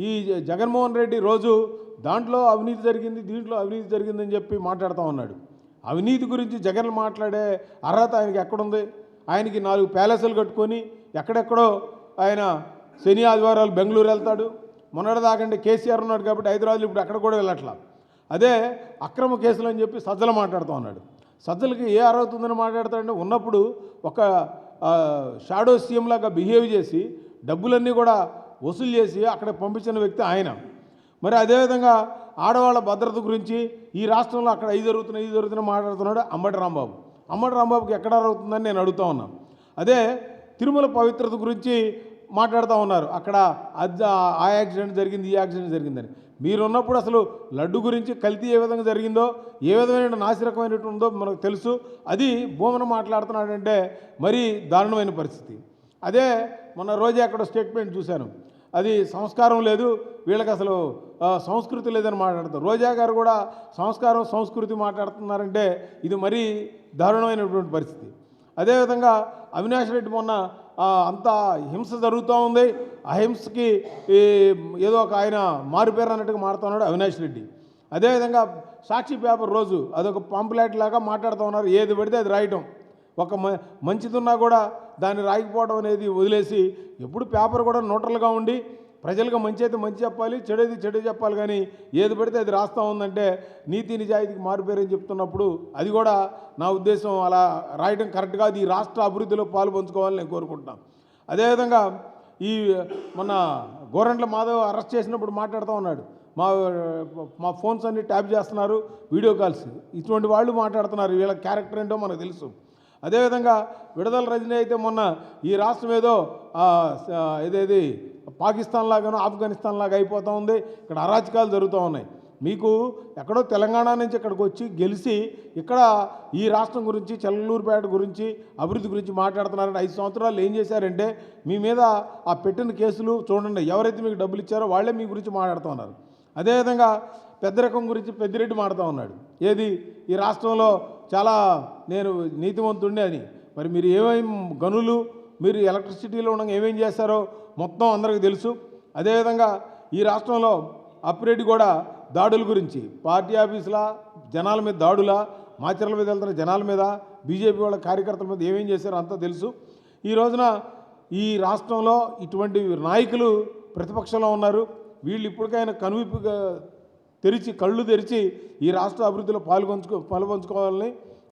ఈ జగన్మోహన్ రెడ్డి రోజు దాంట్లో అవినీతి జరిగింది, దీంట్లో అవినీతి జరిగిందని చెప్పి మాట్లాడుతూ ఉన్నాడు. అవినీతి గురించి జగన్ మాట్లాడే అర్హత ఆయనకి ఎక్కడుంది? ఆయనకి 4 ప్యాలెస్లు కట్టుకొని ఎక్కడెక్కడో ఆయన శని ఆదివారాలు బెంగళూరు వెళ్తాడు. మొన్నటిదాకంటే కేసీఆర్ ఉన్నాడు కాబట్టి హైదరాబాద్లో ఇప్పుడు అక్కడ కూడా వెళ్ళట్లా. అదే అక్రమ కేసులు అని చెప్పి సజ్జలు మాట్లాడుతూ ఉన్నాడు. సజ్జలకి ఏ అర్హత ఉందని మాట్లాడతాడంటే, ఉన్నప్పుడు ఒక షాడో సీఎం లాగా బిహేవ్ చేసి డబ్బులన్నీ కూడా వసూలు చేసి అక్కడ పంపించిన వ్యక్తి ఆయన. మరి అదేవిధంగా ఆడవాళ్ళ భద్రత గురించి ఈ రాష్ట్రంలో అక్కడ ఇది జరుగుతున్నాయి మాట్లాడుతున్నాడు అంబటి రాంబాబు. అంబటి రాంబాబుకి ఎక్కడ అరుగుతుందని నేను అడుగుతూ ఉన్నాను. అదే తిరుమల పవిత్రత గురించి మాట్లాడుతూ ఉన్నారు. అక్కడ ఆ యాక్సిడెంట్ జరిగింది, ఈ యాక్సిడెంట్ జరిగిందని. మీరున్నప్పుడు అసలు లడ్డు గురించి కల్తీ ఏ విధంగా జరిగిందో, ఏ విధమైన నాసిరకమైనట్టు ఉందో మనకు తెలుసు. అది భూమన మాట్లాడుతున్నాడంటే మరీ దారుణమైన పరిస్థితి. అదే మొన్న రోజే అక్కడ స్టేట్మెంట్ చూశాను. అది సంస్కారం లేదు, వీళ్ళకి అసలు సంస్కృతి లేదని మాట్లాడతారు. రోజా గారు కూడా సంస్కారం సంస్కృతి మాట్లాడుతున్నారంటే ఇది మరీ దారుణమైనటువంటి పరిస్థితి. అదేవిధంగా అవినాష్ రెడ్డి మొన్న అంతా హింస జరుగుతూ ఉంది, ఆ హింసకి ఏదో ఒక ఆయన మారుపేరు అన్నట్టుగా మాడుతున్నాడు అవినాష్ రెడ్డి. అదేవిధంగా సాక్షి పేపర్ రోజు అదొక పాంప్లెట్ లాగా మాట్లాడుతూ ఉన్నారు. ఏది పడితే అది రాయటం, ఒక మంచిదున్నా కూడా దాన్ని రాయకపోవడం అనేది వదిలేసి, ఎప్పుడు పేపర్ కూడా న్యూట్రల్గా ఉండి ప్రజలకు మంచి అయితే మంచి చెప్పాలి, చెడేది చెడు చెప్పాలి. కానీ ఏది పడితే అది రాస్తూ ఉందంటే నీతి నిజాయితీకి మారుపేరని చెప్తున్నప్పుడు అది కూడా నా ఉద్దేశం అలా రాయడం కరెక్ట్ కాదు. ఈ రాష్ట్ర అభివృద్ధిలో పాలు పంచుకోవాలని నేను కోరుకుంటున్నాను. అదేవిధంగా ఈ మొన్న గోరంట్ల మాధవ్ అరెస్ట్ చేసినప్పుడు మాట్లాడుతూ ఉన్నాడు, మా ఫోన్స్ అన్ని ట్యాప్ చేస్తున్నారు, వీడియో కాల్స్, ఇటువంటి వాళ్ళు మాట్లాడుతున్నారు. వీళ్ళ క్యారెక్టర్ ఏంటో మనకు తెలుసు. అదేవిధంగా విడుదల రజనీ అయితే మొన్న ఈ రాష్ట్రం ఏదో ఇదేది పాకిస్తాన్ లాగానో ఆఫ్ఘనిస్తాన్ లాగా అయిపోతూ ఉంది, ఇక్కడ అరాచకాలు జరుగుతూ ఉన్నాయి. మీకు ఎక్కడో తెలంగాణ నుంచి ఇక్కడికి వచ్చి గెలిచి ఇక్కడ ఈ రాష్ట్రం గురించి, చెల్లూరుపేట గురించి, అభివృద్ధి గురించి మాట్లాడుతున్నారంటే 5 సంవత్సరాలు ఏం చేశారంటే మీ మీద ఆ పెట్టిన కేసులు చూడండి, ఎవరైతే మీకు డబ్బులు ఇచ్చారో వాళ్ళే మీ గురించి మాట్లాడుతూ ఉన్నారు. అదేవిధంగా పెద్దరకం గురించి పెద్దిరెడ్డి మాడుతూ ఉన్నాడు. ఏది ఈ రాష్ట్రంలో చాలా నేను నీతివంతుడిని అని. మరి మీరు ఏమేమి గనులు, మీరు ఎలక్ట్రిసిటీలో ఉండగా ఏమేం చేశారో మొత్తం అందరికీ తెలుసు. అదేవిధంగా ఈ రాష్ట్రంలో అప్పిరెడ్డి కూడా దాడుల గురించి, పార్టీ ఆఫీసుల జనాల మీద దాడుల, మాచర్ల మీద వెళ్తున్న జనాల మీద, బీజేపీ వాళ్ళ కార్యకర్తల మీద ఏమేం చేశారో అంతా తెలుసు. ఈ రోజున ఈ రాష్ట్రంలో ఇటువంటి నాయకులు ప్రతిపక్షంలో ఉన్నారు. వీళ్ళు ఇప్పటికైనా కనువిప్పుగా తెరిచి, కళ్ళు తెరిచి ఈ రాష్ట్ర అభివృద్ధిలో పాల్పంచుకోవాలని